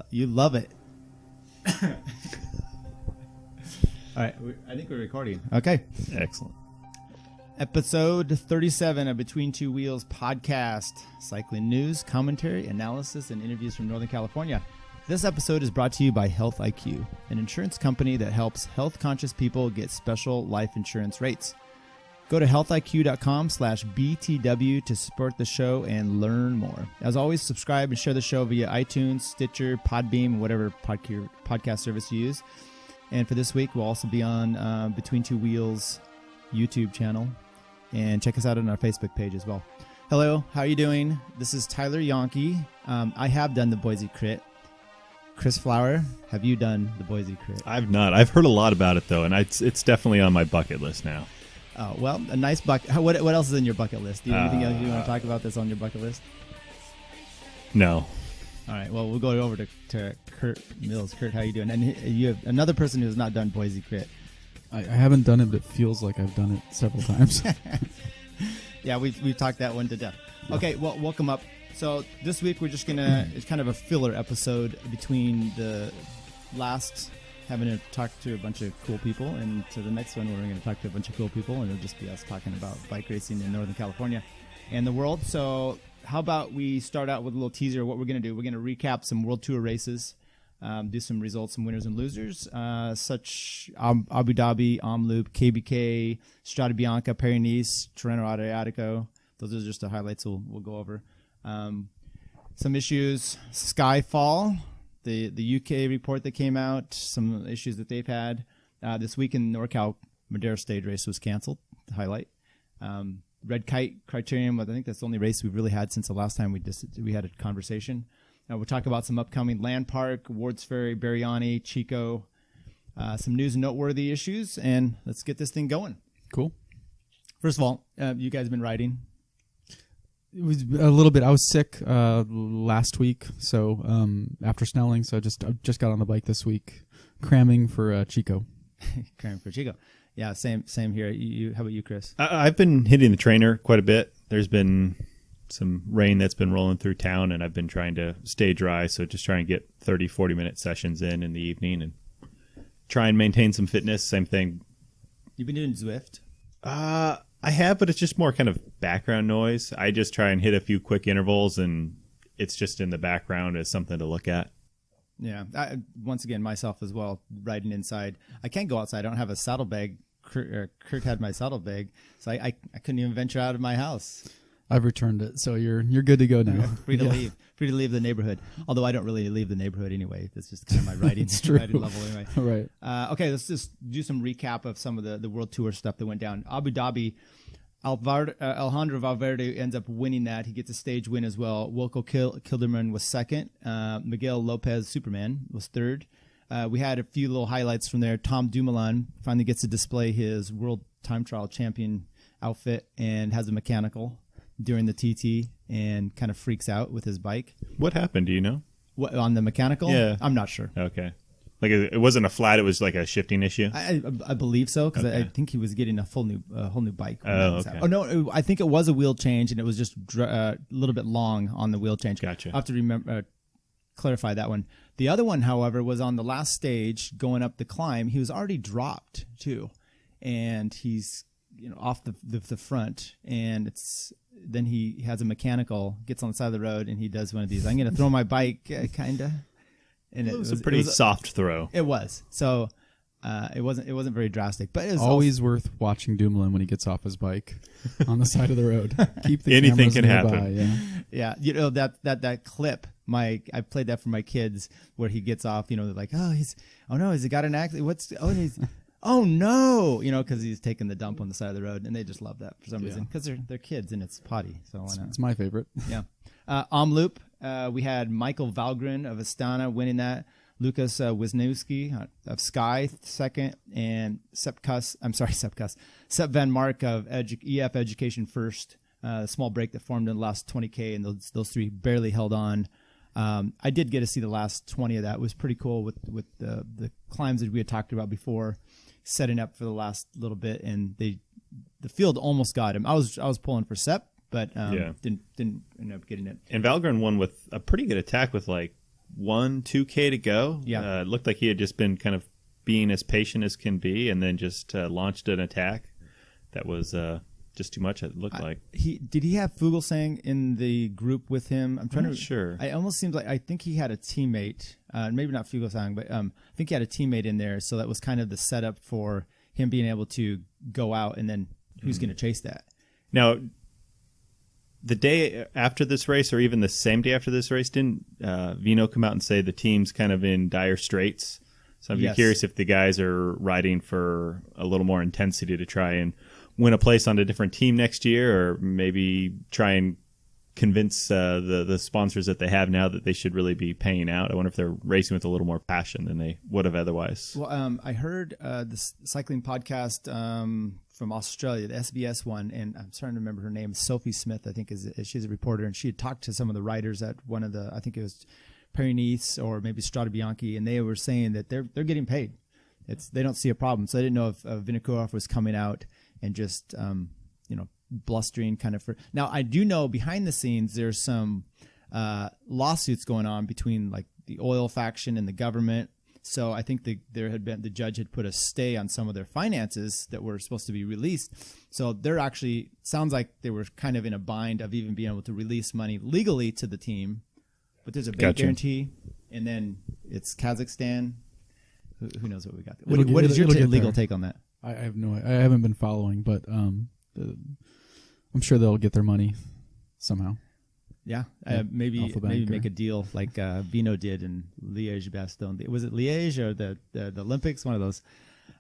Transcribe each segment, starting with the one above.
You love it. All right. I think we're recording. Okay. Excellent. Episode 37 of Between Two Wheels podcast. Cycling news, commentary, analysis, and interviews from Northern California. This episode is brought to you by Health IQ, an insurance company that helps health-conscious people get special life insurance rates. Go to healthiq.com/BTW to support the show and learn more. As always, subscribe and share the show via iTunes, Stitcher, Podbeam, whatever podcast service you use. And for this week, we'll also be on Between Two Wheels YouTube channel. And check us out on our Facebook page as well. Hello, how are you doing? This is Tyler Janke. I have done the Boise Crit. Chris Flower, have you done the Boise Crit? I've not. I've heard a lot about it, though, and it's definitely on my bucket list now. Oh, well, a nice bucket. What else is in your bucket list? Do you have anything else you want to talk about that's on your bucket list? No. All right, well, we'll go over to Curt Mills. Curt, how you doing? And you have another person who has not done Boise Crit. I haven't done it, but it feels like I've done it several times. Yeah, we've talked that one to death. Yeah. Okay, well, welcome up. So this week we're just it's kind of a filler episode between the last having to talk to a bunch of cool people and to the next one where we're going to talk to a bunch of cool people, and it'll just be us talking about bike racing in Northern California and the world. So how about we start out with a little teaser of what we're going to do. We're going to recap some World Tour races, do some results, some winners and losers, such Abu Dhabi, Omloop, KBK, Strada Bianche, Paris-Nice, Tirreno Adriatico. Those are just the highlights we'll go over. Some issues, SkyFall, the UK report that came out, some issues that they've had. This week in NorCal, Madera stage race was canceled, to highlight. Red Kite Criterium, I think that's the only race we've really had since the last time we had a conversation. We'll talk about some upcoming Land Park, Wards Ferry, Bariani, Chico, some news and noteworthy issues, and let's get this thing going. Cool. First of all, you guys have been riding? It was a little bit. I was sick last week, so after Snelling, so I just got on the bike this week, cramming for Chico. Cramming for Chico. Yeah, same here. How about you, Chris? I've been hitting the trainer quite a bit. There's been some rain that's been rolling through town, and I've been trying to stay dry, so just try and get 30, 40-minute sessions in the evening and try and maintain some fitness. Same thing. You've been doing Zwift? I have, but it's just more kind of background noise. I just try and hit a few quick intervals, and it's just in the background as something to look at. Yeah. Once again, myself as well, riding inside. I can't go outside. I don't have a saddlebag. Curt had my saddlebag, so I couldn't even venture out of my house. I've returned it, so you're good to go now. Free to leave the neighborhood. Although I don't really leave the neighborhood anyway. That's just kind of my riding level anyway. Right. Okay, let's just do some recap of some of the World Tour stuff that went down. Abu Dhabi, Alejandro Valverde ends up winning that. He gets a stage win as well. Wilco Kilderman was second. Miguel Lopez Superman was third. We had a few little highlights from there. Tom Dumoulin finally gets to display his World Time Trial Champion outfit and has a mechanical during the TT and kind of freaks out with his bike. What happened? Do you know? What, on the mechanical? Yeah. I'm not sure. Okay. Like it wasn't a flat, it was like a shifting issue? I believe so, because okay. I think he was getting a whole new bike. Oh, okay. Oh, no, I think it was a wheel change, and it was just a little bit long on the wheel change. Gotcha. I'll have to clarify that one. The other one, however, was on the last stage going up the climb. He was already dropped, too, and he's off the front, and then he has a mechanical, gets on the side of the road, and he does one of these. I'm going to throw my bike, kind of. And it was a pretty soft throw. It was. So it wasn't very drastic. But it was always worth watching Dumoulin when he gets off his bike on the side of the road. Keep the anything can nearby, happen. Yeah. That clip. I played that for my kids where he gets off. They're like, oh no, has he got an accident? Oh no, because he's taking the dump on the side of the road, and they just love that for some reason because they're kids and it's potty. So why not? It's my favorite. Yeah. Omloop, we had Michael Valgren of Astana winning that. Lucas Wisniewski of Sky second, and Sepp Van Mark of EF Education first. Small break that formed in the last 20K, and those three barely held on. I did get to see the last 20 of that. It was pretty cool with the climbs that we had talked about before, setting up for the last little bit, and the field almost got him. I was pulling for Sepp, but didn't end up getting it. And Valgren won with a pretty good attack with like 2K to go. Yeah. It looked like he had just been kind of being as patient as can be, and then just launched an attack that was just too much. It looked like Did he have Fugelsang in the group with him? I'm not sure. I almost seems like I think he had a teammate, maybe not Fugelsang, but I think he had a teammate in there. So that was kind of the setup for him being able to go out, and then who's going to chase that? Now, the day after this race, or even the same day after this race, didn't Vino come out and say the team's kind of in dire straits? So I'd be curious if the guys are riding for a little more intensity to try and win a place on a different team next year, or maybe try and convince the sponsors that they have now that they should really be paying out. I wonder if they're racing with a little more passion than they would have otherwise. Well, I heard this cycling podcast from Australia, the SBS one, and I'm starting to remember her name, Sophie Smith, I think she's a reporter, and she had talked to some of the riders at one of the, I think it was Paris or maybe Strada Bianche, and they were saying that they're getting paid. They don't see a problem. So I didn't know if Vinokurov was coming out and just blustering kind of. Now I do know behind the scenes there's some lawsuits going on between like the oil faction and the government. So I think the judge had put a stay on some of their finances that were supposed to be released. So they're actually, sounds like they were kind of in a bind of even being able to release money legally to the team. But there's a big guarantee, and then it's Kazakhstan. Who knows what we got? What is your legal take on that? I have I haven't been following, but I'm sure they'll get their money somehow. Yeah, maybe make a deal like Vino did in Liège-Bastogne. Was it Liège or the Olympics? One of those.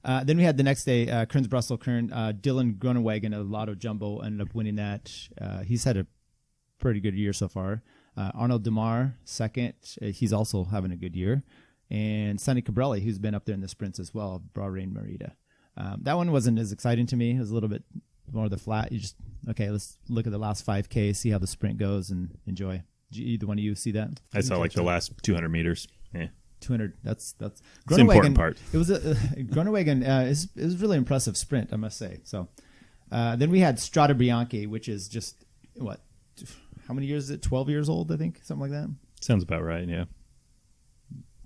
Then we had the next day, Kearns-Brussels-Kern. Dylan Groenewegen of Lotto Jumbo ended up winning that. He's had a pretty good year so far. Arnold Demar, second. He's also having a good year. And Sonny Cabrelli, who's been up there in the sprints as well, Bahrain Merida. That one wasn't as exciting to me. It was a little bit more of the flat. You just, okay, let's look at the last 5K, see how the sprint goes, and enjoy. Did either one of you see that? I saw like the last 200 meters. Yeah. 200. That's the important part. It was Groenewegen. It was really impressive sprint, I must say. So then we had Strada Bianche, which is just what? How many years is it? 12 years old, I think, something like that. Sounds about right. Yeah.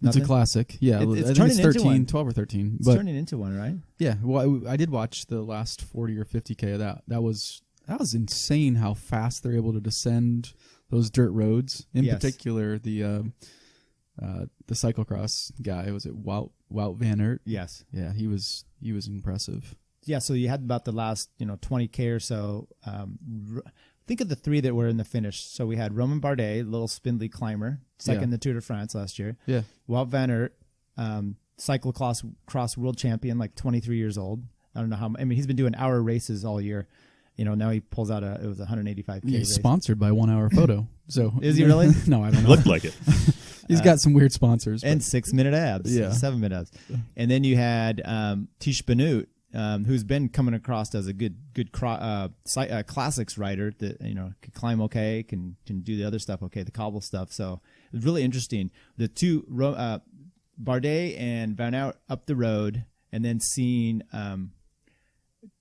It's a classic. Yeah, I think it's 13, 12 or 13. It's turning into one, right? Yeah. Well, I did watch the last 40 or 50K of that. That was insane how fast they're able to descend those dirt roads. In particular, the cyclocross guy, was it Wout van Aert? Yes. Yeah, he was impressive. Yeah, so you had about the last 20K or so. Think of the three that were in the finish. So we had Romain Bardet, little spindly climber, second in the Tour de France last year. Yeah. Wout van Aert, cyclocross world champion, like 23 years old. I don't know how. I mean, he's been doing hour races all year. Now he pulls out it was 185K. He's race. Sponsored by 1 Hour Photo. So is he really? No, I don't know. Looked like it. He's got some weird sponsors. And 6-minute abs. Yeah. 7-minute abs. And then you had Tish Benoot, who's been coming across as a good classics rider that can climb okay, can do the other stuff okay, the cobble stuff. So it was really interesting. The two Bardet and Van Aert up the road, and then seeing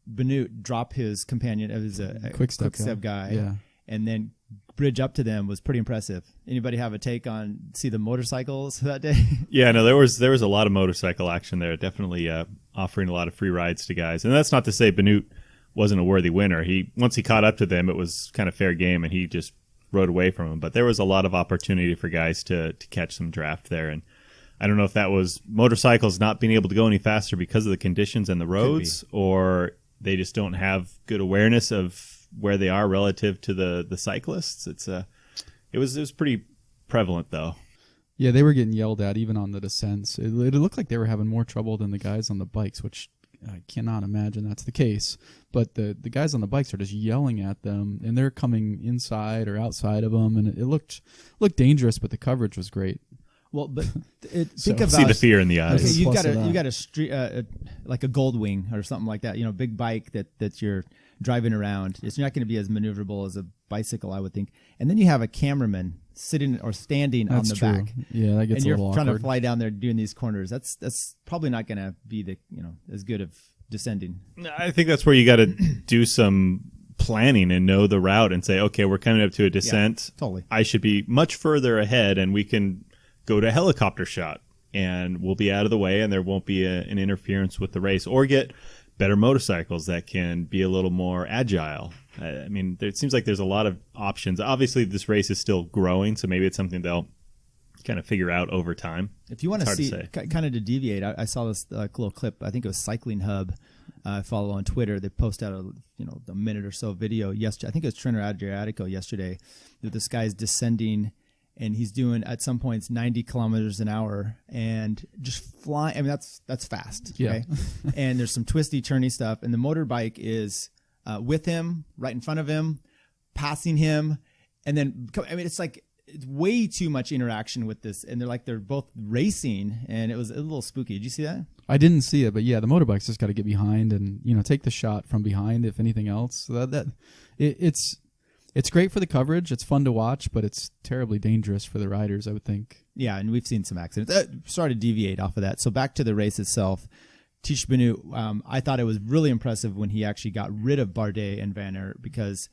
Benoot drop his companion, it was a quick step guy, and then bridge up to them was pretty impressive. Anybody have a take on see the motorcycles that day? Yeah, no, there was a lot of motorcycle action there. Definitely offering a lot of free rides to guys, and that's not to say Benoot wasn't a worthy winner. Once he caught up to them, it was kind of fair game, and he just rode away from them. But there was a lot of opportunity for guys to catch some draft there, and I don't know if that was motorcycles not being able to go any faster because of the conditions and the roads, or they just don't have good awareness of where they are relative to the cyclists. It was pretty prevalent though. Yeah, they were getting yelled at even on the descents. It looked like they were having more trouble than the guys on the bikes, which I cannot imagine that's the case. But the guys on the bikes are just yelling at them, and they're coming inside or outside of them, and it looked dangerous, but the coverage was great. Well, but think about see the fear in the eyes. Okay, you got a street like a Goldwing or something like that. Big bike that you're driving around. It's not going to be as maneuverable as a bicycle, I would think. And then you have a cameraman sitting or standing on the back. Yeah, that gets a little awkward. And you're trying to fly down there doing these corners. That's probably not going to be as good of descending. I think that's where you got to do some planning and know the route and say, okay, we're coming up to a descent. Yeah, totally. I should be much further ahead, and we can go to helicopter shot, and we'll be out of the way, and there won't be an interference with the race, or get better motorcycles that can be a little more agile. I mean, it seems like there's a lot of options. Obviously, this race is still growing, so maybe it's something they'll kind of figure out over time. If you want to see, kind of to deviate, I saw this little clip. I think it was Cycling Hub. I follow on Twitter. They post out a minute or so video yesterday. I think it was Trento Adriatico yesterday. This guy's descending, and he's doing at some points 90 kilometers an hour and just flying. I mean, that's fast. Yeah. Okay? And there's some twisty, turny stuff, and the motorbike is with him, right in front of him, passing him, and then it's like it's way too much interaction with this, and they're both racing, and it was a little spooky. Did you see that? I didn't see it, but yeah, the motorbike's just got to get behind and take the shot from behind, if anything else. So it's great for the coverage. It's fun to watch, but it's terribly dangerous for the riders, I would think. Yeah, and we've seen some accidents. Sorry to deviate off of that. So back to the race itself. Tish Benu, I thought it was really impressive when he actually got rid of Bardet and Van Aert, because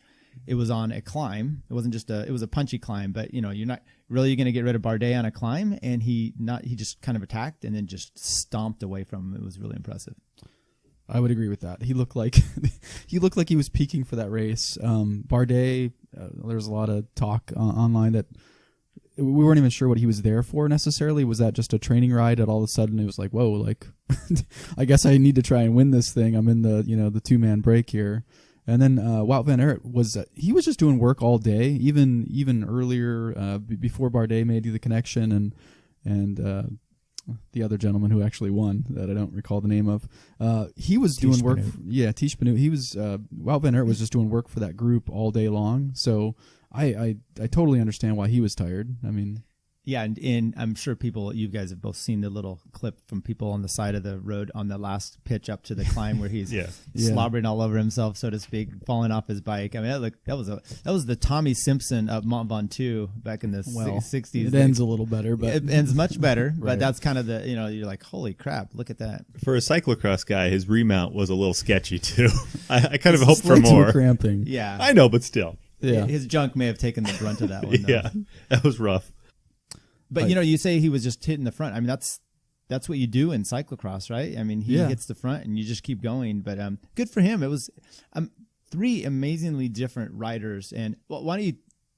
it was on a climb. It wasn't just it was a punchy climb, but you're not really going to get rid of Bardet on a climb, and he just kind of attacked and then just stomped away from him. It was really impressive. I would agree with that. He looked like he was peaking for that race. Bardet, there's a lot of talk online that we weren't even sure what he was there for necessarily. Was that just a training ride? That all of a sudden it was like, whoa, like I guess I need to try and win this thing. I'm in the the 2-man break here. And then Wout van Aert he was just doing work all day, even earlier before Bardet made the connection, and the other gentleman who actually won that I don't recall the name of. He was doing work. Tish Benu. He was Wout van Aert was just doing work for that group all day long. So I totally understand why he was tired. I mean, yeah, and I'm sure you guys have both seen the little clip from people on the side of the road on the last pitch up to the climb where he's slobbering all over himself, so to speak, falling off his bike. I mean, that was the Tommy Simpson of Mont Ventoux back in the 60s. It ends a little better, but it ends much better. Right. But that's kind of you're like, holy crap, look at that. For a cyclocross guy, his remount was a little sketchy too. I kind of hoped for more. Too cramping. Yeah, I know, but still, his junk may have taken the brunt of that one. Yeah, that was rough. But you say he was just hitting the front. I mean, that's what you do in cyclocross, right? I mean, he hits the front and you just keep going. But good for him. It was 3 amazingly different riders. And why don't you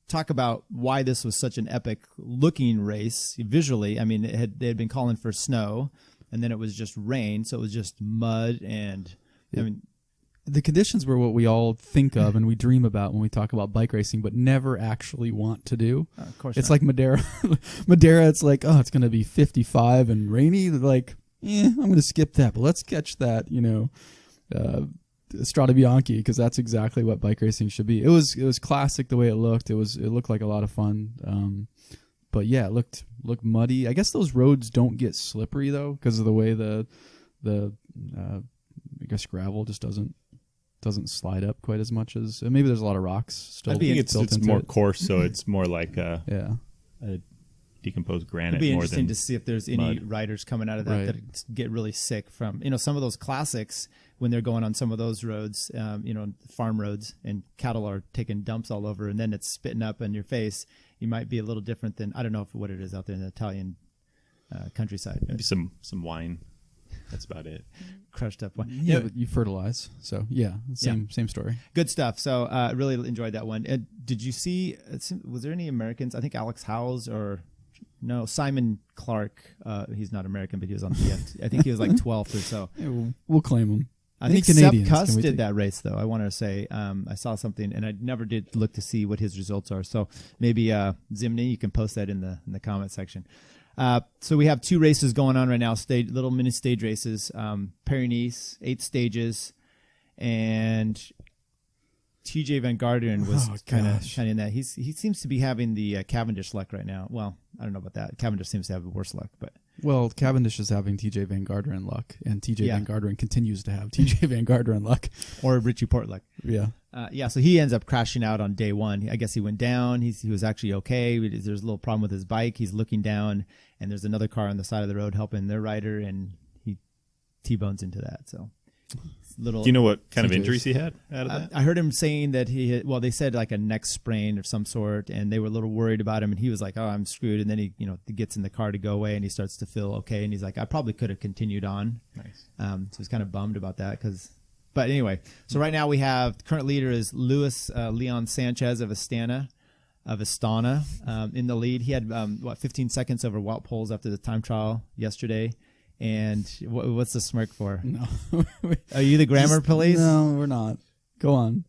talk about why this was such an epic looking race visually? I mean, they had been calling for snow, and then it was just rain, so it was just mud and I mean. The conditions were what we all think of and we dream about when we talk about bike racing, but never actually want to do. Of course, it's like Madera. Madera, it's like, oh, it's going to be 55 and rainy. They're like, I'm going to skip that, but let's catch that, Strada Bianche, because that's exactly what bike racing should be. It was classic the way it looked. It looked like a lot of fun. But yeah, it looked muddy. I guess those roads don't get slippery though, because of the way the I guess gravel just doesn't slide up quite as much as maybe there's a lot of rocks still. I think it's more coarse, so it's more like a decomposed granite. It'd be more interesting than to see if there's any riders coming out of that that get really sick from some of those classics when they're going on some of those roads, farm roads, and cattle are taking dumps all over, and then it's spitting up in your face. You might be a little different than, I don't know what it is out there in the Italian countryside. Maybe some wine. That's about it. Crushed up wine. Yeah, but you fertilize. So same story. Good stuff. So I really enjoyed that one. Did you see? Was there any Americans? I think Alex Howes Simon Clark. He's not American, but he was on the. I think he was like 12th or so. Yeah, we'll claim him. I think Sepp Kuss did that race though. I want to say I saw something, and I never did look to see what his results are. So maybe Zimney, you can post that in the comment section. So we have 2 races going on right now, little mini stage races, Paris-Nice, 8 stages, and TJ Van Garderen was kind of in that. He seems to be having the Cavendish luck right now. Well, I don't know about that. Cavendish seems to have the worst luck, but. Well, Cavendish is having TJ Van Garderen luck, and TJ Van Garderen continues to have TJ Van Garderen luck. Or Richie Porte luck. Yeah. So he ends up crashing out on day 1. I guess he went down. He was actually okay. There's a little problem with his bike. He's looking down, and there's another car on the side of the road helping their rider, and he T-bones into that. So little. Do you know what kind of CJs. injuries he had out of that? I heard him saying that they said like a neck sprain of some sort, and they were a little worried about him, and he was like, "Oh, I'm screwed." And then he gets in the car to go away, and he starts to feel okay, and he's like, "I probably could have continued on." Nice. So he's kind of bummed about that but anyway, so right now we have the current leader is Luis Leon Sanchez of Astana in the lead. He had 15 seconds over Wout Poels after the time trial yesterday. And what's the smirk for? No. Are you the grammar police? No, we're not. Go on.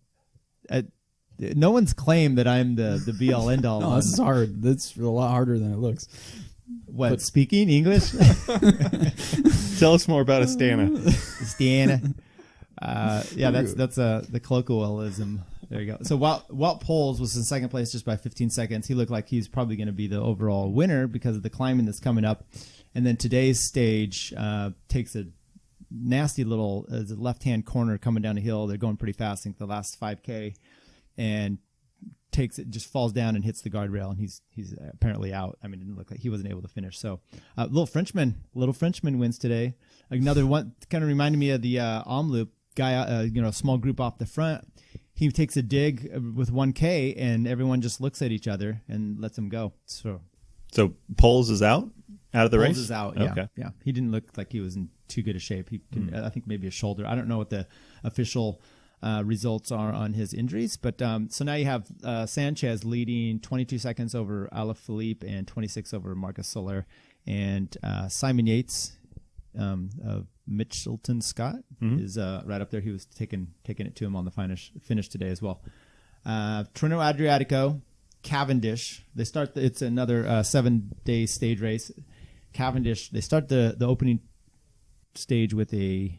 No one's claimed that I'm the be all end all. No, this is hard. That's a lot harder than it looks. What, speaking English? Tell us more about Astana. Astana. That's the colloquialism. There you go. So Wout Poels was in second place just by 15 seconds. He looked like he's probably going to be the overall winner because of the climbing that's coming up. And then today's stage takes a nasty little left-hand corner coming down a hill. They're going pretty fast, I think the last 5K, and just falls down and hits the guardrail, and he's apparently out. I mean, it didn't look like he wasn't able to finish. So little Frenchman wins today. Another one kind of reminded me of the Omloop guy, a small group off the front. He takes a dig with 1K, and everyone just looks at each other and lets him go. So Poles is out of the race? Poles is out, yeah. Okay. Yeah. He didn't look like he was in too good a shape. He can, I think maybe a shoulder. I don't know what the official results are on his injuries. But so now you have Sanchez leading 22 seconds over Alaphilippe and 26 over Marcus Soler. And Simon Yates of Mitchelton Scott is right up there. He was taking it to him on the finish today as well. Trino Adriatico, Cavendish. They start. It's another 7-day stage race. Cavendish. They start the opening stage with a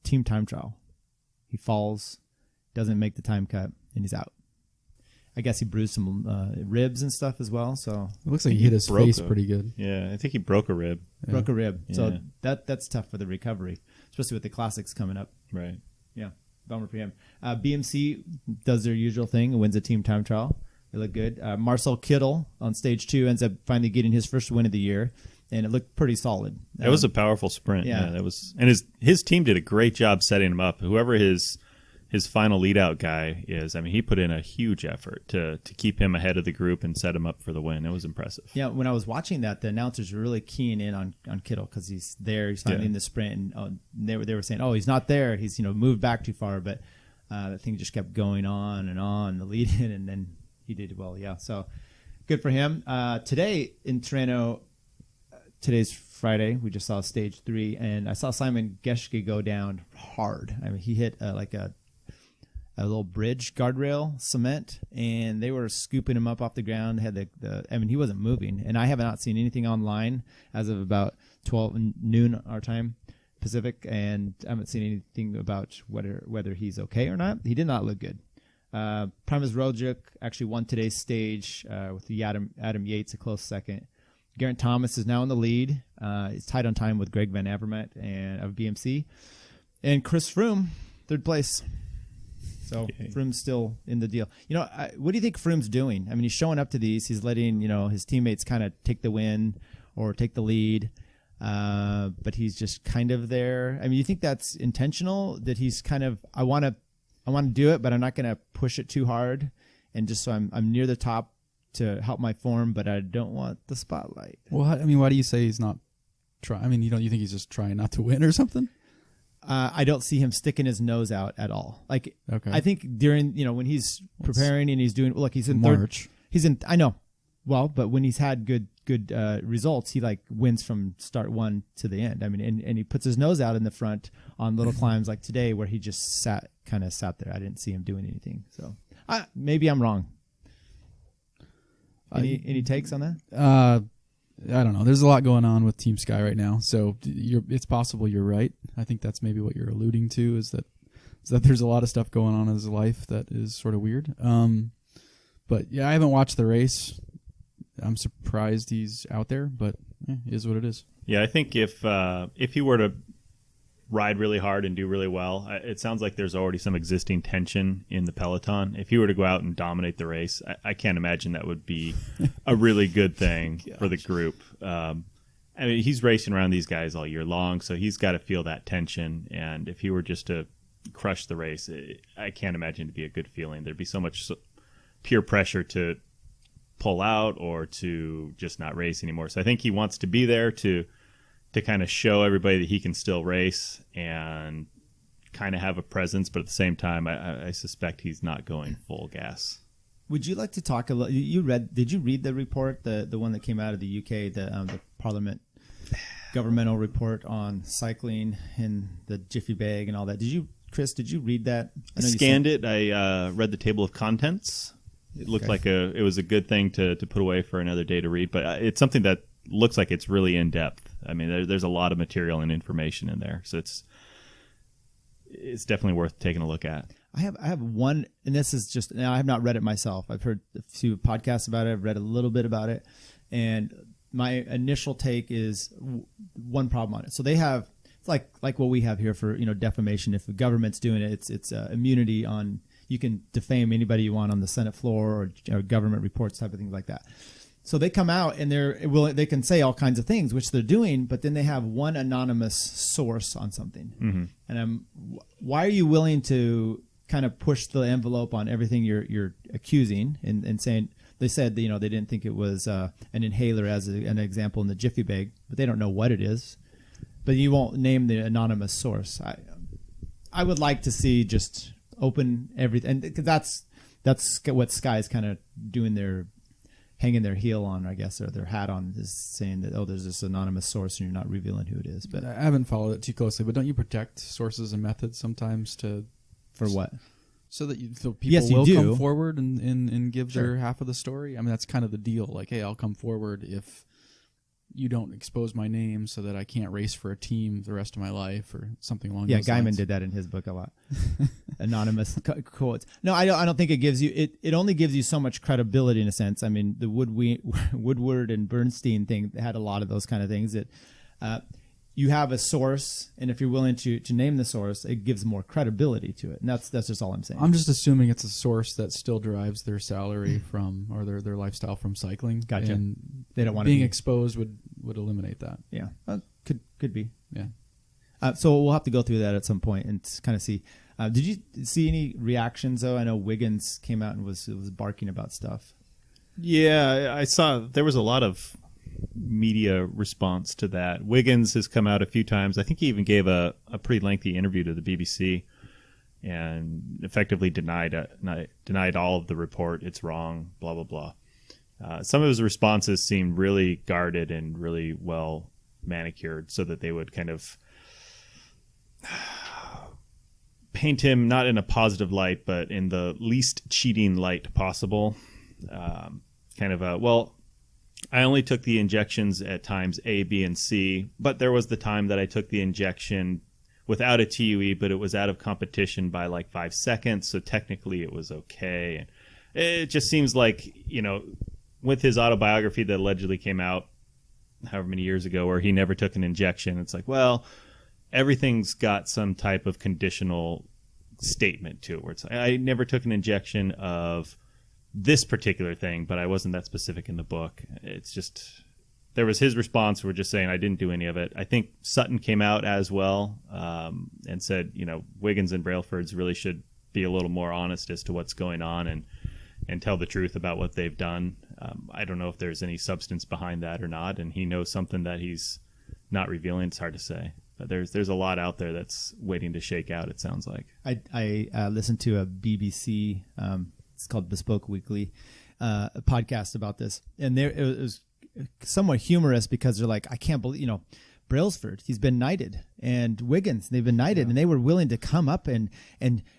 team time trial. He falls, doesn't make the time cut, and he's out. I guess he bruised some ribs and stuff as well. So it looks like he hit his face pretty good. Yeah, I think he broke a rib. Broke a rib. Yeah. So that's tough for the recovery, especially with the classics coming up. Right. Yeah, bummer for him. BMC does their usual thing and wins a team time trial. They look good. Marcel Kittel on stage 2 ends up finally getting his first win of the year, and it looked pretty solid. That was a powerful sprint. Yeah. That was, and his team did a great job setting him up. Whoever his final lead out guy is, I mean, he put in a huge effort to keep him ahead of the group and set him up for the win. It was impressive. Yeah, when I was watching that, the announcers were really keying in on Kittel because he's there, he's finally in the sprint, and they were saying, oh, he's not there, he's moved back too far, but the thing just kept going on and on, the lead in, and then he did well. Yeah, so good for him. Today in Treno, today's Friday, we just saw stage 3, and I saw Simon Geschke go down hard. I mean, he hit like a little bridge guardrail cement, and they were scooping him up off the ground. Had he wasn't moving, and I have not seen anything online as of about 12 noon our time Pacific, and I haven't seen anything about whether he's okay or not. He did not look good. Primoz Roglic actually won today's stage with the Adam Yates a close second. Geraint Thomas is now in the lead. He's tied on time with Greg Van Avermaet and of BMC, and Chris Froome third place. So Froome's still in the deal. What do you think Froome's doing? I mean, he's showing up to these. He's letting his teammates kind of take the win or take the lead, but he's just kind of there. I mean, you think that's intentional? That he's kind of I want to do it, but I'm not going to push it too hard, and just so I'm near the top to help my form, but I don't want the spotlight. Well, I mean, why do you say he's not trying? I mean, you think he's just trying not to win or something? I don't see him sticking his nose out at all. Like, okay. I think during, when he's preparing and he's doing, look, he's in March. I know. Well, but when he's had good results, he wins from start one to the end. I mean, and he puts his nose out in the front on little climbs like today where he just sat there. I didn't see him doing anything. So maybe I'm wrong. Any takes on that? I don't know. There's a lot going on with Team Sky right now, so it's possible you're right. I think that's maybe what you're alluding to is that there's a lot of stuff going on in his life that is sort of weird. But yeah, I haven't watched the race. I'm surprised he's out there, but it is what it is. Yeah, I think if he were to ride really hard and do really well, it sounds like there's already some existing tension in the peloton. If he were to go out and dominate the race, I can't imagine that would be a really good thing for the group. I mean, he's racing around these guys all year long, so he's got to feel that tension. And if he were just to crush the race, I can't imagine it'd be a good feeling. There'd be so much peer pressure to pull out or to just not race anymore. So I think he wants to be there to kind of show everybody that he can still race and kind of have a presence, but at the same time, I suspect he's not going full gas. Would you like to talk a little? Did you read the report, the one that came out of the UK, the Parliament governmental report on cycling and the jiffy bag and all that? Chris? Did you read that? I scanned it. I read the table of contents. It looked like it was a good thing to put away for another day to read, but it's something that looks like it's really in depth. I mean, there's a lot of material and information in there, so it's definitely worth taking a look at. I have one, and this is just, now I have not read it myself. I've heard a few podcasts about it. I've read a little bit about it, and my initial take is one problem on it. So they have, it's like what we have here for defamation. If the government's doing it, it's immunity on, you can defame anybody you want on the Senate floor or government reports, type of things like that. So they come out and they can say all kinds of things, which they're doing, but then they have one anonymous source on something. Mm-hmm. And why are you willing to kind of push the envelope on everything you're accusing and saying? They said they didn't think it was an inhaler as an example in the jiffy bag, but they don't know what it is. But you won't name the anonymous source. I would like to see just open everything, because that's what Sky's kind of doing hanging their heel on, I guess, or their hat on, is saying that, there's this anonymous source and you're not revealing who it is. But I haven't followed it too closely, but don't you protect sources and methods sometimes for what? So that people will come forward and give their half of the story? I mean, that's kind of the deal. Like, hey, I'll come forward if you don't expose my name so that I can't race for a team the rest of my life or something along those lines. Yeah, Gaiman did that in his book a lot. Anonymous quotes. No, I don't think it gives you, it only gives you so much credibility in a sense. I mean, the Woodward and Bernstein thing had a lot of those kind of things that you have a source, and if you're willing to name the source, it gives more credibility to it. And that's just all I'm saying. I'm just assuming it's a sourse that still derives their salary from, or their lifestyle from cycling. Gotcha. And they don't want being exposed would eliminate that. Yeah, could be. Yeah. So we'll have to go through that at some point and kind of see. Did you see any reactions though? I know Wiggins came out and was barking about stuff. Yeah, I saw there was a lot of media response to that. Wiggins has come out a few times. I think he even gave a pretty lengthy interview to the BBC and effectively denied all of the report. It's wrong, blah, blah, blah. Some of his responses seemed really guarded and really well manicured so that they would kind of paint him not in a positive light, but in the least cheating light possible. I only took the injections at times A, B, and C, but there was the time that I took the injection without a TUE, but it was out of competition by like 5 seconds, so technically it was okay. And it just seems like, with his autobiography that allegedly came out however many years ago where he never took an injection, it's like, well, everything's got some type of conditional statement to it, where it's like, I never took an injection of this particular thing, but I wasn't that specific in the book. It's just, there was his response. We're just saying I didn't do any of it. I think Sutton came out as well and said, Wiggins and Brailsford's really should be a little more honest as to what's going on and tell the truth about what they've done. I don't know if there's any substance behind that or not, and he knows something that he's not revealing. It's hard to say, but there's a lot out there that's waiting to shake out, it sounds like. I listened to a BBC it's called Bespoke Weekly, a podcast about this. And it was somewhat humorous because they're like, I can't believe, Brailsford, he's been knighted, and Wiggins, they've been knighted, and they were willing to come up and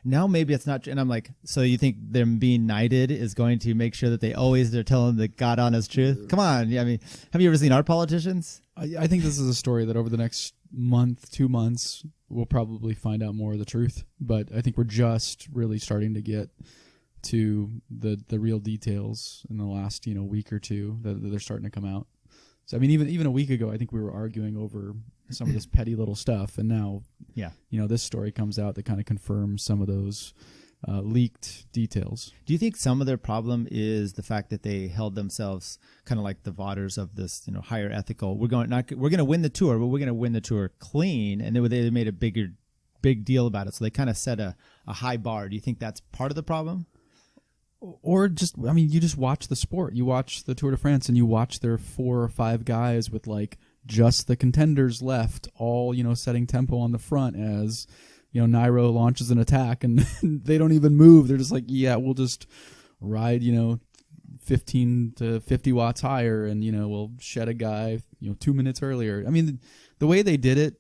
now maybe it's not. And I'm like, so you think them being knighted is going to make sure that they're telling the God honest truth? Come on. I mean, have you ever seen our politicians? I think this is a story that over the next month, 2 months, we'll probably find out more of the truth. But I think we're just really starting to get to the real details in the last week or two that they're starting to come out. So I mean, even a week ago, I think we were arguing over some of this petty little stuff, and now this story comes out that kind of confirms some of those leaked details. Do you think some of their problem is the fact that they held themselves kind of like the voters of this, higher ethical? We're going to win the tour, but we're going to win the tour clean, and they made a big deal about it. So they kind of set a high bar. Do you think that's part of the problem? Or just, you just watch the sport. You watch the Tour de France, and you watch their 4 or 5 guys with like just the contenders left, all setting tempo on the front as. Nairo launches an attack and they don't even move. They're just like, yeah, we'll just ride, 15 to 50 watts higher and, we'll shed a guy, 2 minutes earlier. The way they did it,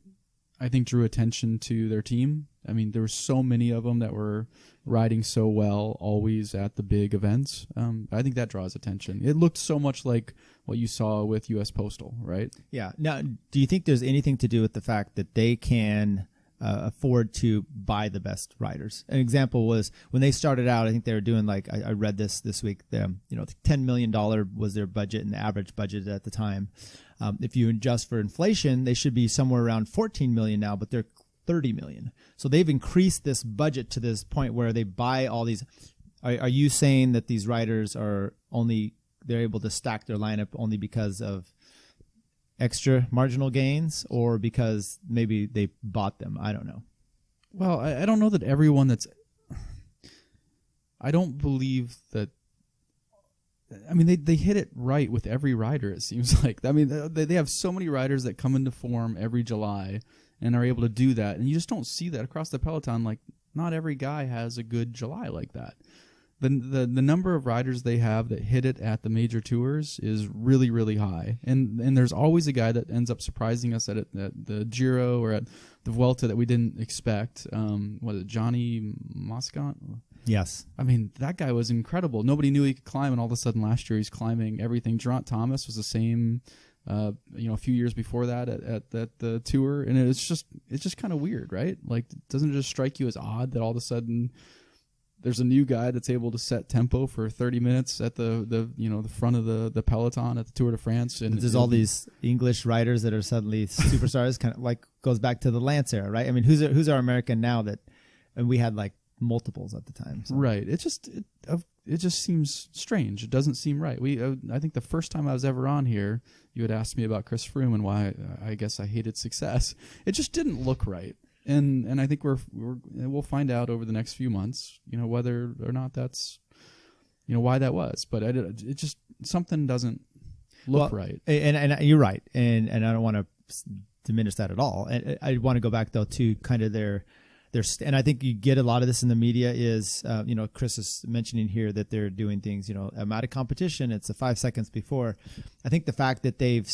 I think drew attention to their team. There were so many of them that were riding so well always at the big events. I think that draws attention. It looked so much like what you saw with U.S. Postal, right? Yeah. Now, do you think there's anything to do with the fact that they can afford to buy the best riders? An example was when they started out, I think they were doing I read this week, $10 million was their budget and the average budget at the time. If you adjust for inflation, they should be somewhere around 14 million now, but they're 30 million. So they've increased this budget to this point where they buy all these. Are you saying that these riders they're able to stack their lineup only because of extra marginal gains, or because maybe they bought them? I don't know. Well, I don't know that everyone I don't believe that. They hit it right with every rider, it seems like. They have so many riders that come into form every July and are able to do that, and you just don't see that across the peloton. Like, not every guy has a good July like that. The number of riders they have that hit it at the major tours is really, really high. And there's always a guy that ends up surprising us at the Giro or at the Vuelta that we didn't expect. Was it Johnny Moscon? Yes. That guy was incredible. Nobody knew he could climb, and all of a sudden last year he's climbing everything. Geraint Thomas was the same, a few years before that at the tour. And it's just kind of weird, right? Like, doesn't it just strike you as odd that all of a sudden there's a new guy that's able to set tempo for 30 minutes at the front of the peloton at the Tour de France, and there's all these English riders that are suddenly superstars, kind of like goes back to the Lance era, right? Who's our American now and we had like multiples at the time, so. Right? It just seems strange. It doesn't seem right. I think the first time I was ever on here, you had asked me about Chris Froome and why I guess I hated success. It just didn't look right. And I think we'll find out over the next few months, whether or not that's, why that was. But it just, something doesn't look right. And you're right. And I don't want to diminish that at all. And I want to go back though to kind of their, and I think you get a lot of this in the media is, Chris is mentioning here that they're doing things, I'm at a competition, it's 5 seconds before. I think the fact that they've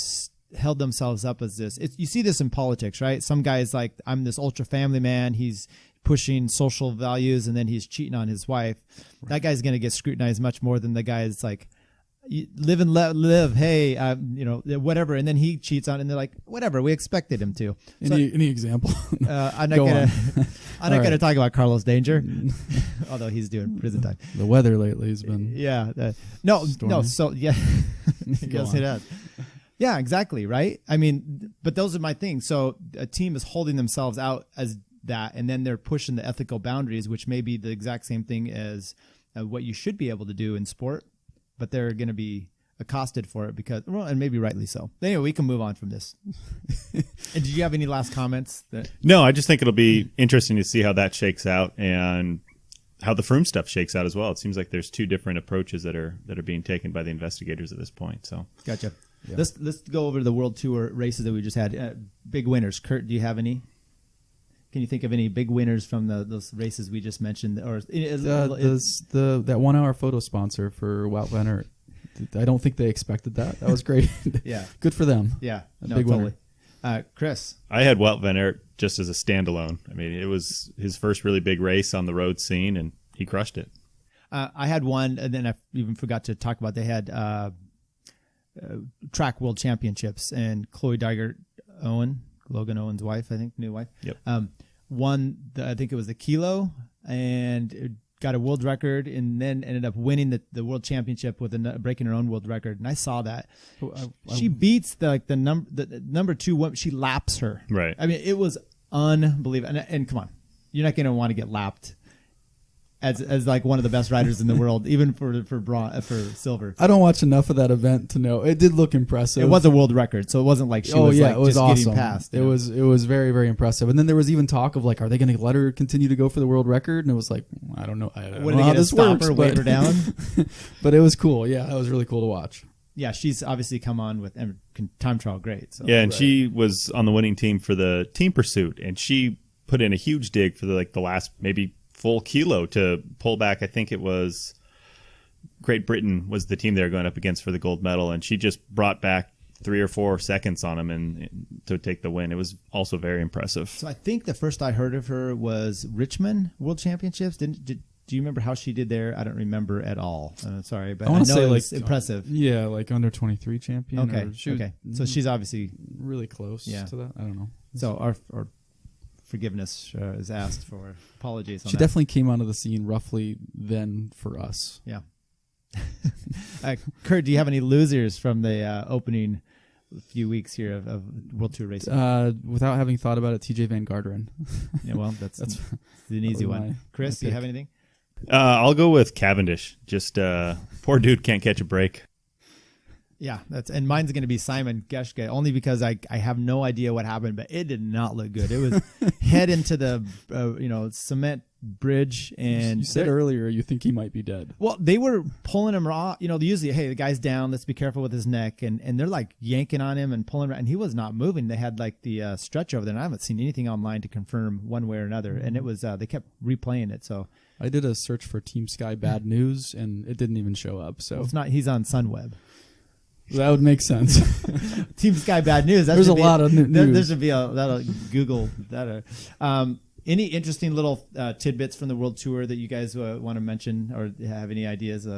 held themselves up as this, you see this in politics, right? Some guy's like, I'm this ultra family man, he's pushing social values, and then he's cheating on his wife. Right. That guy's going to get scrutinized much more than the guy that's like, live and live, hey, whatever, and then he cheats on it, and they're like, whatever, we expected him to. Any example? I'm not gonna talk about Carlos Danger, although he's doing prison time. The weather lately has been no, so yeah, yes, it has. Yeah, exactly, right? But those are my things. So a team is holding themselves out as that, and then they're pushing the ethical boundaries, which may be the exact same thing as what you should be able to do in sport, but they're going to be accosted for it and maybe rightly so. Anyway, we can move on from this. And did you have any last comments? No, I just think it'll be interesting to see how that shakes out and how the Froome stuff shakes out as well. It seems like there's two different approaches that are being taken by the investigators at this point. So gotcha. Yeah. Let's go over the World Tour races that we just had. Big winners. Curt, do you have any? Can you think of any big winners from those races we just mentioned? Or that 1 hour photo sponsor for Wout van Aert. I don't think they expected that. That was great. Yeah, good for them. Yeah, big totally. Chris, I had Wout van Aert just as a standalone. It was his first really big race on the road scene, and he crushed it. I had one, and then I even forgot to talk about. They had track world championships, and Chloe Logan Owen's wife, I think, new wife. Yep. Won I think it was the kilo, and got a world record, and then ended up winning the world championship with breaking her own world record. And I saw that she beats the number 2 woman. She laps her. Right. It was unbelievable. And come on, you're not going to want to get lapped as like one of the best riders in the world, even for silver. I don't watch enough of that event to know. It did look impressive. It was a world record, so it wasn't like she was like it was just awesome. getting past. It was very, very impressive. And then there was even talk of like, are they going to let her continue to go for the world record? And it was like, I don't know. I don't know how this stop works, her, wave her down? But it was cool. Yeah, that was really cool to watch. Yeah, she's obviously come on with and time trial great. So. Yeah, and she was on the winning team for the team pursuit, and she put in a huge dig for the last maybe full kilo to pull back. I think it was Great Britain was the team they were going up against for the gold medal, and she just brought back 3 or 4 seconds on them and to take the win. It was also very impressive. So I think the first I heard of her was Richmond World Championships. Do you remember how she did there? I don't remember at all. Sorry, but I know say it was impressive. Yeah, like under 23 champion. Okay. So she's obviously really close to that. I don't know. So our forgiveness is asked for. Apologies on she that. Definitely came onto the scene roughly then for us. Yeah. Curt, do you have any losers from the opening few weeks here of World Tour racing? Without having thought about it, TJ Van Garderen. Yeah, well, that's an easy one. Chris, do you have anything? I'll go with Cavendish. Just poor dude can't catch a break. Yeah, and mine's going to be Simon Geschke, only because I have no idea what happened, but it did not look good. It was head into the cement bridge, and you said earlier you think he might be dead. Well, they were pulling him raw. Usually, hey, the guy's down. Let's be careful with his neck, and they're like yanking on him and pulling, and he was not moving. They had like the stretch over there, and I haven't seen anything online to confirm one way or another. And it was they kept replaying it. So I did a search for Team Sky Bad News, and it didn't even show up. So it's not. He's on Sunweb. That would make sense. Team Sky Bad News. There's a lot of news. There should be that'll Google that. Any interesting little tidbits from the World Tour that you guys want to mention or have any ideas?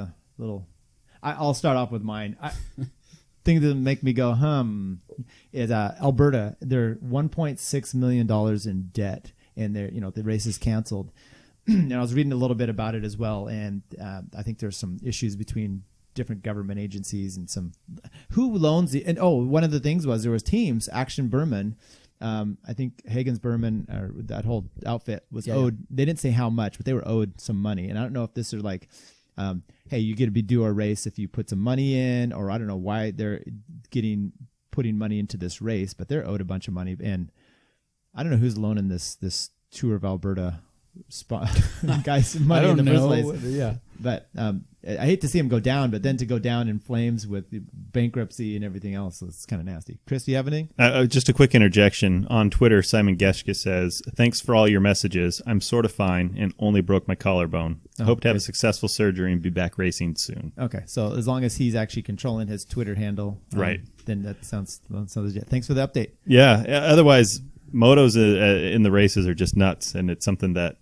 I'll start off with mine. Thing that make me go is Alberta. They're $1.6 million in debt, and the race is canceled. And I was reading a little bit about it as well, and I think there's some issues between different government agencies and who loans one of the things was there was teams. Action Berman, I think Hagen's Berman or that whole outfit was owed. They didn't say how much, but they were owed some money. And I don't know if this is like, hey, you get to do our race if you put some money in, or I don't know why they're putting money into this race, but they're owed a bunch of money. And I don't know who's loaning this tour of Alberta guys money in the first place. Yeah, but I hate to see him go down, but then to go down in flames with bankruptcy and everything else, it's kind of nasty. Chris, do you have anything? Just a quick interjection. On Twitter, Simon Geschke says, "Thanks for all your messages. I'm sort of fine and only broke my collarbone. Hope to have a successful surgery and be back racing soon." Okay, so as long as he's actually controlling his Twitter handle, right, then that sounds legit. Thanks for the update. Yeah, otherwise, motos in the races are just nuts, and it's something that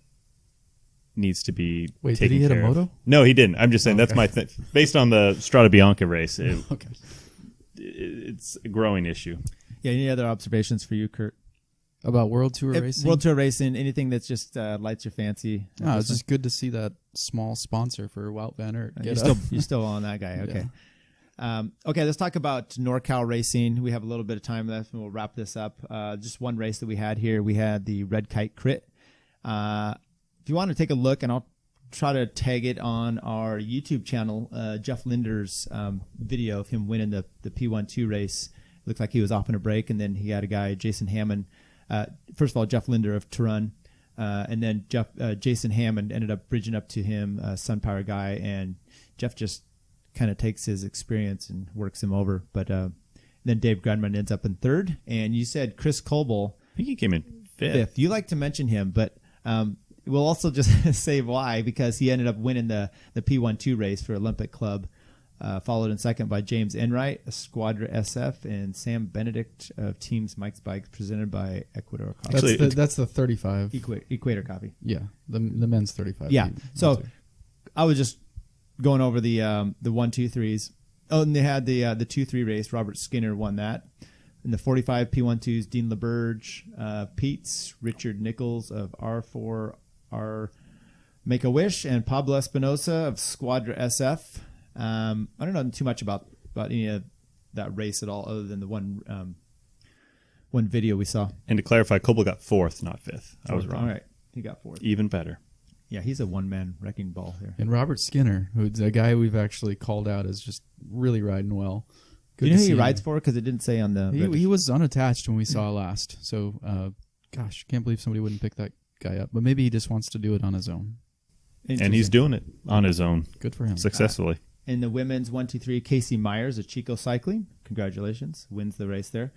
needs to be taken care of. Wait, did he hit a moto? No, he didn't. I'm just saying that's my thing. Based on the Strada Bianche race, it's a growing issue. Yeah, any other observations for you, Curt? About World Tour racing? World Tour racing, anything that's just lights your fancy? No, it's just good to see that small sponsor for Wout van Aert. You're still on that guy. Okay. Yeah. Okay, let's talk about NorCal racing. We have a little bit of time left, and we'll wrap this up. Just one race that we had here. We had the Red Kite Crit. If you want to take a look, and I'll try to tag it on our YouTube channel, Jeff Linder's video of him winning the P12 race. It looked like he was off on a break, and then he had a guy, Jason Hammond. First of all, Jeff Linder of Turan, and then Jason Hammond ended up bridging up to him, SunPower guy, and Jeff just kind of takes his experience and works him over. But then Dave Grunman ends up in third, and you said Chris Coble. I think he came in fifth. You like to mention him, but we'll also just say why, because he ended up winning the P12 race for Olympic Club, followed in second by James Enright, Squadra SF, and Sam Benedict of Teams Mike's Bikes, presented by Ecuador Coffee. Actually, that's the 35. Equator Coffee. Yeah, the men's 35. Yeah, so I was just going over the 1-2-3s. Oh, and they had the 2-3 race. Robert Skinner won that. In the 45 P12s, Dean LeBurge, Pete's, Richard Nichols of R4R Make a Wish, and Pablo Espinosa of Squadra SF. I don't know too much about any of that race at all, other than the one video we saw. And to clarify, Coble got fourth, not fifth. I was wrong. All right, he got fourth. Even better. Yeah, he's a one-man wrecking ball here. And Robert Skinner, who's a guy we've actually called out as just really riding well. Do you know who he rides for? Because it didn't say on the... He was unattached when we saw last. So, gosh, can't believe somebody wouldn't pick that guy up. But maybe he just wants to do it on his own. And he's doing it on his own. Good for him. Successfully. In the women's 1-2-3, Casey Myers of Chico Cycling. Congratulations. Wins the race there.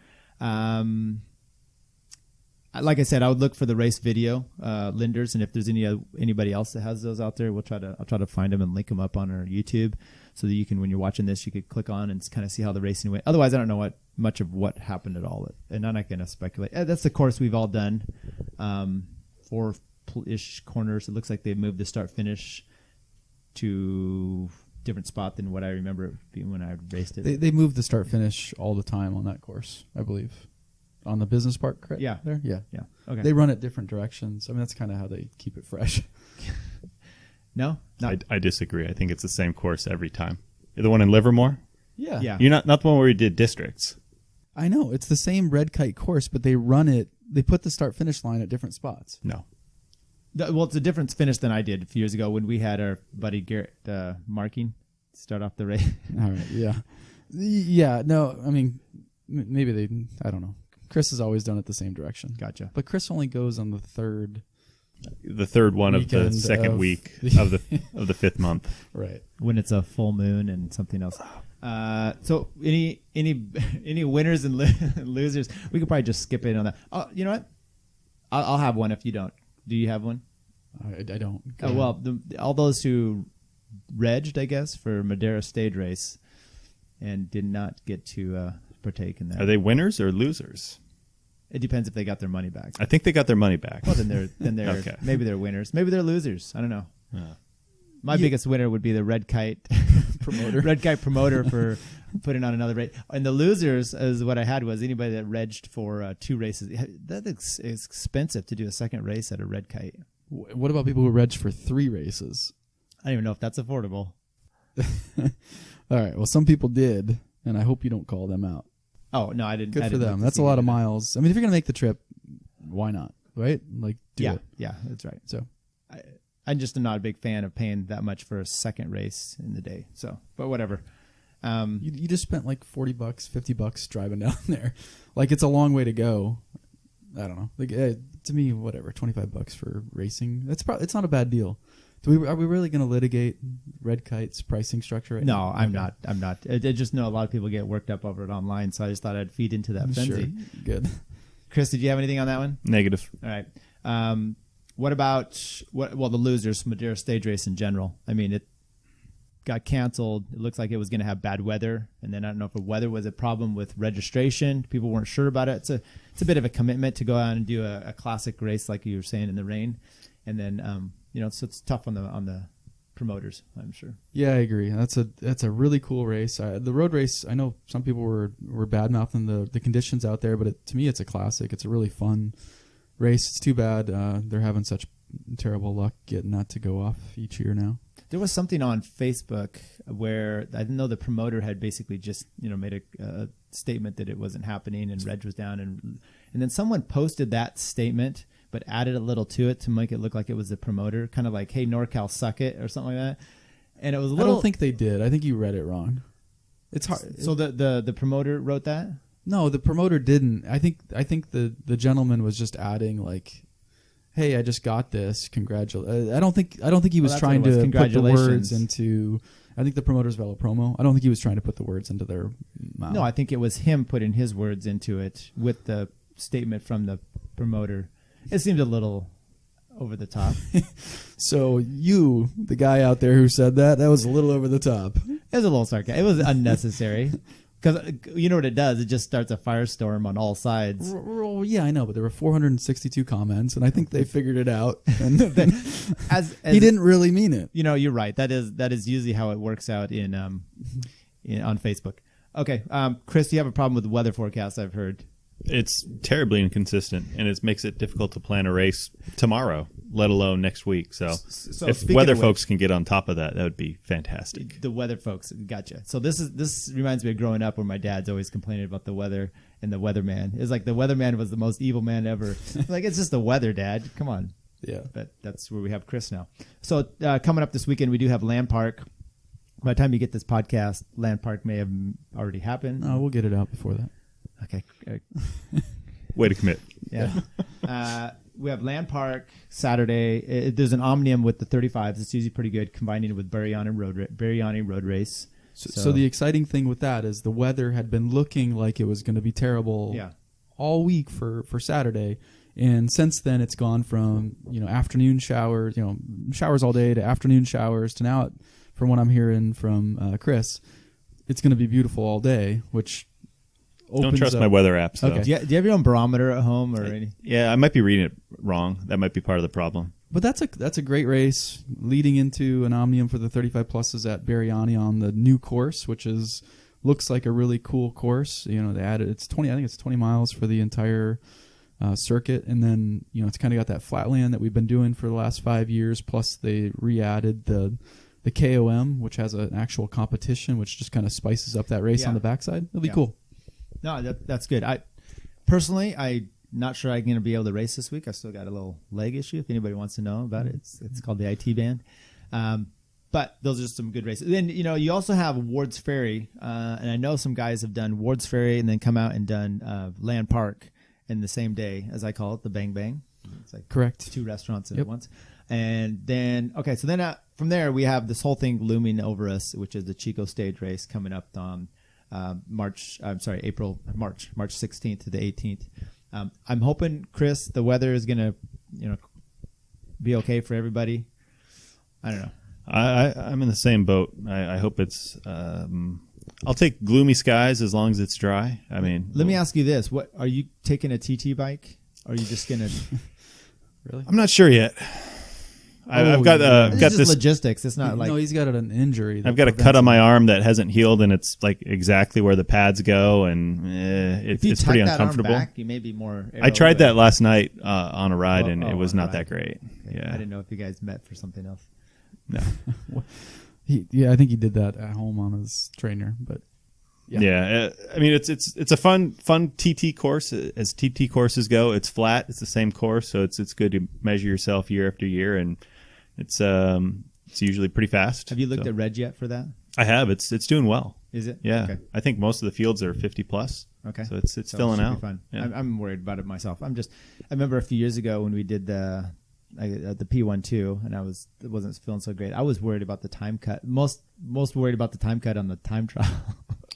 Like I said, I would look for the race video, Linders, and if there's anybody else that has those out there, I'll try to find them and link them up on our YouTube, so that you can, when you're watching this, you could click on and kind of see how the racing went. Otherwise, I don't know much of what happened at all, and I'm not going to speculate. That's the course we've all done, 4-ish corners. It looks like they moved the start finish to different spot than what I remember it being when I raced it. They move the start finish all the time on that course, I believe. On the business park, correct? Yeah. There? Yeah. Okay. They run it different directions. I mean, that's kind of how they keep it fresh. No? I disagree. I think it's the same course every time. The one in Livermore? Yeah. Yeah. You're not the one where we did districts. I know. It's the same red kite course, but they put the start finish line at different spots. No. Well, it's a different finish than I did a few years ago when we had our buddy Garrett marking start off the race. All right. Yeah. Yeah. No, I mean, maybe I don't know. Chris has always done it the same direction. Gotcha. But Chris only goes on the third one of the second week of the fifth month. Right. When it's a full moon and something else. So any winners and losers? We could probably just skip it on that. Oh, you know what? I'll have one if you don't. Do you have one? I don't. Well, all those who regged, I guess, for Madera stage race and did not get to partake in that. Are they winners or losers? It depends if they got their money back. I think they got their money back. Well, then they're Okay. Maybe they're winners. Maybe they're losers. I don't know. My biggest winner would be the Red Kite promoter. Red Kite promoter for putting on another race. And the losers, is what I had, was anybody that regged for 2 races. That's expensive to do a second race at a Red Kite. What about people who regged for 3 races? I don't even know if that's affordable. All right. Well, some people did, and I hope you don't call them out. Oh, no, I didn't. Good for them. That's a lot of miles. I mean, if you're going to make the trip, why not? Right? Like, do it. Yeah, that's right. So I'm just not a big fan of paying that much for a second race in the day. So, but whatever. You just spent like $40, $50 driving down there. Like, it's a long way to go. I don't know. Like, to me, whatever, $25 for racing. It's not a bad deal. Are we really going to litigate Red Kite's pricing structure? No, I'm not. I just know a lot of people get worked up over it online, so I just thought I'd feed into that frenzy. Sure. Good. Chris, did you have anything on that one? Negative. All right. What about the losers, Madera stage race in general? I mean, it got canceled. It looks like it was going to have bad weather, and then I don't know if the weather was a problem with registration. People weren't sure about it. It's a bit of a commitment to go out and do a classic race, like you were saying, in the rain, and then so it's tough on the promoters, I'm sure. Yeah, I agree. That's a really cool race. The road race, I know some people were bad mouthing the conditions out there, but to me, it's a classic. It's a really fun race. It's too bad they're having such terrible luck getting that to go off each year now. There was something on Facebook where I know the promoter had basically just made a statement that it wasn't happening and reg was down, and then someone posted that statement but added a little to it to make it look like it was the promoter, kind of like, hey, NorCal, suck it, or something like that. And it was a little... I don't think they did. I think you read it wrong. It's hard. So the promoter wrote that? No, the promoter didn't. I think the gentleman was just adding like, hey, I just got this. Congratulations. I don't think he was trying to put the words into... I think the promoter's Velo Promo. I don't think he was trying to put the words into their mouth. No, I think it was him putting his words into it with the statement from the promoter. It seemed a little over the top. So you, the guy out there who said that was a little over the top. It was a little sarcastic. It was unnecessary. Because you know what it does? It just starts a firestorm on all sides. Well, yeah, I know, but there were 462 comments, and I think they figured it out. And he didn't really mean it. You're right. That is usually how it works out on Facebook. Okay, Chris, do you have a problem with the weather forecast? I've heard. It's terribly inconsistent, and it makes it difficult to plan a race tomorrow, let alone next week. So if weather folks can get on top of that, that would be fantastic. The weather folks, gotcha. So this reminds me of growing up where my dad's always complaining about the weather and the weatherman. It's like the weatherman was the most evil man ever. Like, it's just the weather, Dad. Come on. Yeah. But that's where we have Chris now. So coming up this weekend, we do have Land Park. By the time you get this podcast, Land Park may have already happened. No, we'll get it out before that. Okay. Way to commit. Yeah. We have Land Park Saturday. There's an Omnium with the 35s. It's usually pretty good, combining it with Bariani road race. So the exciting thing with that is the weather had been looking like it was going to be terrible all week for Saturday. And since then, it's gone from afternoon showers, showers all day to afternoon showers to now, from what I'm hearing from Chris, it's going to be beautiful all day, which don't trust my weather apps, though. Okay. Do you have your own barometer at home or anything? Yeah, I might be reading it wrong. That might be part of the problem. But that's a great race leading into an Omnium for the 35 pluses at Bariani on the new course, which looks like a really cool course. They added it's 20. I think it's 20 miles for the entire circuit, and then it's kind of got that flat land that we've been doing for the last 5 years. Plus, they re-added the KOM, which has an actual competition, which just kind of spices up that race on the backside. It'll be cool. No, that's good. I'm not sure I'm going to be able to race this week. I still got a little leg issue. If anybody wants to know about it, it's called the IT band. But those are some good races. Then you also have Ward's Ferry, and I know some guys have done Ward's Ferry and then come out and done Land Park in the same day, as I call it, the Bang Bang. It's like correct, 2 restaurants at once. And then from there we have this whole thing looming over us, which is the Chico Stage Race coming up on March 16th to the 18th. I'm hoping, Chris, the weather is going to be okay for everybody. I don't know. I'm in the same boat. I hope it's I'll take gloomy skies as long as it's dry. I mean, let me ask you this: what are you taking a TT bike? Or are you just gonna? Really? I'm not sure yet. I've got this logistics. It's not like he's got an injury. I've got a cut on my arm that hasn't healed, and it's like exactly where the pads go, and it's pretty uncomfortable. Arm back, you may be more. I tried that last night on a ride, and it was not that great. Okay. Yeah, I didn't know if you guys met for something else. No. I think he did that at home on his trainer, but yeah. I mean, it's a fun TT course as TT courses go. It's flat. It's the same course, so it's good to measure yourself year after year, and it's usually pretty fast. Have you looked at Reg yet for that? I have. It's doing well. Is it? Yeah. Okay. I think most of the fields are 50 plus. Okay. So it's filling out. Fun. Yeah. I'm worried about it myself. I remember a few years ago when we did the P12, and I wasn't feeling so great. I was worried about the time cut. Most worried about the time cut on the time trial.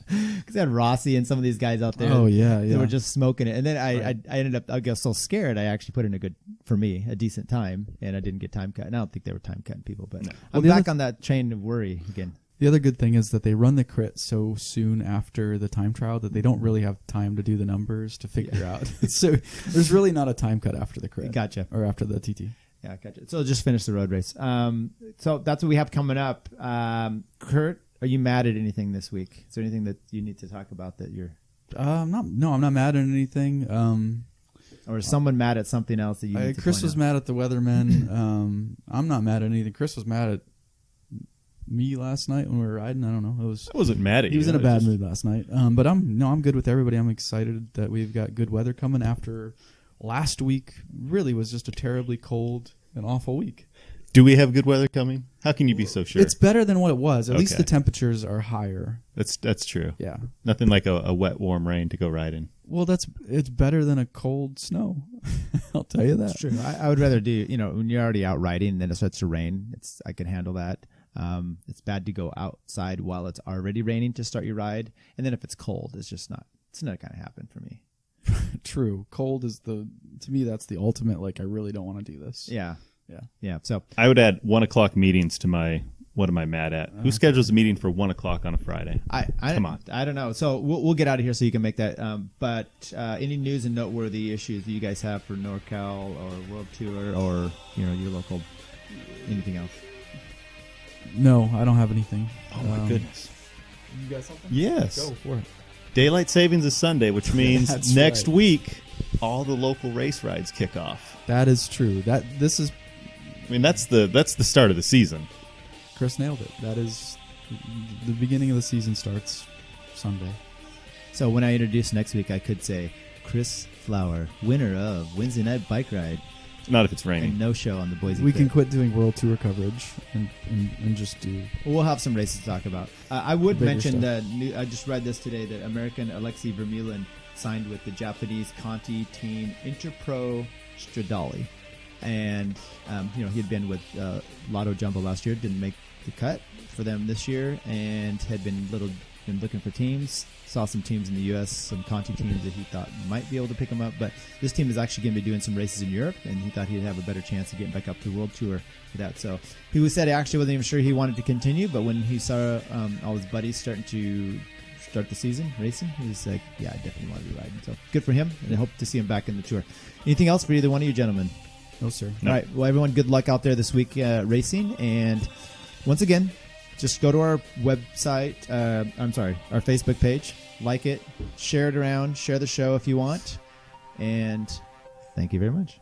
Because I had Rossi and some of these guys out there. Oh yeah. They were just smoking it, and then I ended up. I got so scared. I actually put in a decent time, and I didn't get time cut. And I don't think they were time cutting people, but I'm back on that train of worry again. The other good thing is that they run the crit so soon after the time trial that they don't really have time to do the numbers to figure out. So there's really not a time cut after the crit. Gotcha. Or after the TT. Yeah, gotcha. So just finish the road race. So that's what we have coming up. Curt, are you mad at anything this week? Is there anything that you need to talk about that you're? I'm not mad at anything. Or is someone mad at something else that you? Need to Chris was mad at the weathermen. I'm not mad at anything. Chris was mad at me last night when we were riding. I don't know. I wasn't mad at you. He was in a bad mood last night. But I'm good with everybody. I'm excited that we've got good weather coming after last week. Really was just a terribly cold and awful week. Do we have good weather coming? How can you be so sure? It's better than what it was. At least the temperatures are higher. That's true. Yeah. Nothing like a wet, warm rain to go riding. Well, it's better than a cold snow. I'll tell you that. That's true. I would rather do, when you're already out riding and then it starts to rain, I can handle that. It's bad to go outside while it's already raining to start your ride. And then if it's cold, it's not going to happen for me. True. Cold is to me, that's the ultimate, I really don't want to do this. Yeah. Yeah. So I would add 1:00 meetings to what am I mad at? Who schedules a meeting for 1:00 on a Friday? Come on. I don't know. So we'll get out of here so you can make that. But any news and noteworthy issues that you guys have for NorCal or World Tour or your local, anything else? No, I don't have anything. Oh my goodness. You got something? Yes. Go for it. Daylight savings is Sunday, which means next week all the local race rides kick off. That is true. This is. I mean, that's the start of the season. Chris nailed it. That is the beginning of the season starts Sunday. So when I introduce next week, I could say Chris Flower, winner of Wednesday Night Bike Ride. Not if it's and raining. no show on the Boise. We Crit. can quit doing World Tour coverage and just do. We'll have some races to talk about. I would Bigger mention stuff. that I just read this today that American Alexei Vermeulen signed with the Japanese Conti team Interpro Stradale, and he had been with Lotto Jumbo last year, didn't make the cut for them this year, and had been looking for teams. Saw some teams in the U.S., some Conti teams that he thought might be able to pick him up, but this team is actually going to be doing some races in Europe, and he thought he'd have a better chance of getting back up to the World Tour for that. So he said he actually wasn't even sure he wanted to continue, but when he saw all his buddies starting to start the season racing, he was like, yeah, I definitely want to be riding. So good for him, and I hope to see him back in the Tour. Anything else for either one of you gentlemen? No, sir. No. All right, well, everyone, good luck out there this week racing, and once again, just go to our website, our Facebook page, like it, share it around, share the show if you want, and thank you very much.